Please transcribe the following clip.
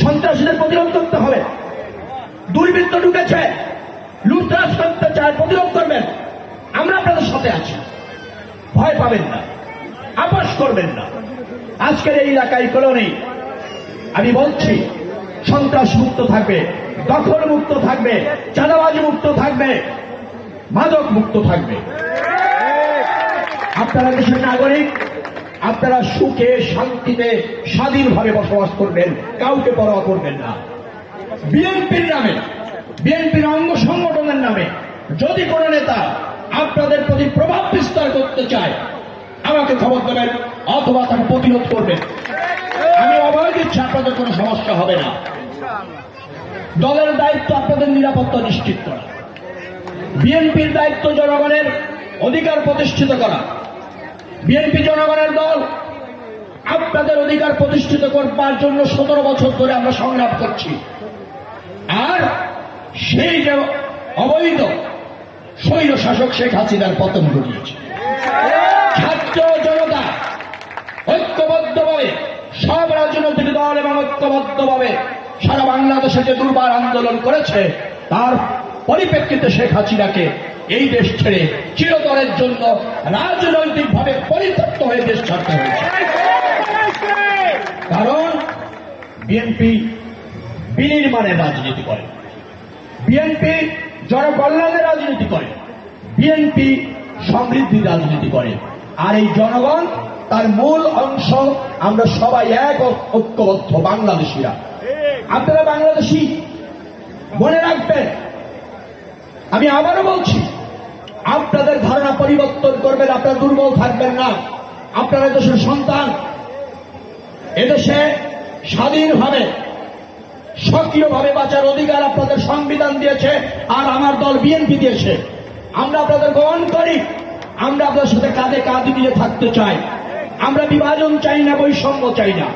সন্ত্রাসীদের প্রতিরোধ করতে হবে। দুর্বৃত্ত ঢুকেছে, লুটতরাজ করতে চায়, প্রতিরোধ করবেন। আমরা আপনাদের সাথে আছি, ভয় পাবেন না, আপোষ করবেন না। আজকের এই এলাকায় কলোনি আমি বলছি সন্ত্রাস মুক্ত থাকবে, দখল মুক্ত থাকবে, চাঁদাবাজি মুক্ত থাকবে, মাদক মুক্ত থাকবে। আপনারা দেশের নাগরিক, আপনারা সুখে শান্তিতে স্বাধীনভাবে বসবাস করবেন, কাউকে পরোয়া করবেন না। বিএনপির নামে, বিএনপির অঙ্গ সংগঠনের নামে যদি কোন নেতা আপনাদের প্রতি প্রভাব বিস্তার করতে চায়, আমাকে খবর দেবেন অথবা তাকে প্রতিরোধ করবেন। আমি অভয় দিচ্ছি, আপনাদের কোনো সমস্যা হবে না। দলের দায়িত্ব আপনাদের নিরাপত্তা নিশ্চিত করা, বিএনপির দায়িত্ব জনগণের অধিকার প্রতিষ্ঠিত করা। বিএনপি জনগণের দল, আপনাদের অধিকার প্রতিষ্ঠিত করবার জন্য 17 বছর ধরে আমরা সংগ্রাম করছি। আর সেই যে অবৈধ স্বৈর শাসক শেখ হাসিনার পতন ঘটিয়েছে, ছাত্র জনতা ঐক্যবদ্ধভাবে, সব রাজনৈতিক দল এবং ঐক্যবদ্ধভাবে সারা বাংলাদেশে যে দুর্বার আন্দোলন করেছে, তার পরিপ্রেক্ষিতে শেখ হাসিনাকে এই দেশ ছেড়ে চিরতরের জন্য রাজনৈতিকভাবে পরিত্যক্ত হয়ে দেশ ছাড়তে হয়েছে। কারণ বিএনপি বিনির্মাণের রাজনীতি করে, বিএনপি জনকল্যাণের রাজনীতি করে, বিএনপি সমৃদ্ধির রাজনীতি করে। আর এই জনগণ তার মূল অংশ, আমরা সবাই এক ঐক্যবদ্ধ বাংলাদেশিরা। আপনারা বাংলাদেশি, মনে রাখবেন, আমি আবারও বলছি, আপনাদের ধারণা পরিবর্তন করবেন, আপনারা দুর্বল থাকবেন না। আপনারা দেশের সন্তান, এদেশে স্বাধীনভাবে সক্রিয়ভাবে বাঁচার অধিকার আপনাদের সংবিধান দিয়েছে, আর আমার দল বিএনপি দিয়েছে। আমরা আপনাদের গ্রহণ করি, আমরা আপনাদের সাথে কাঁধে কাঁধ মিলিয়ে থাকতে চাই। আমরা বিভাজন চাই না, বৈষম্য চাই না।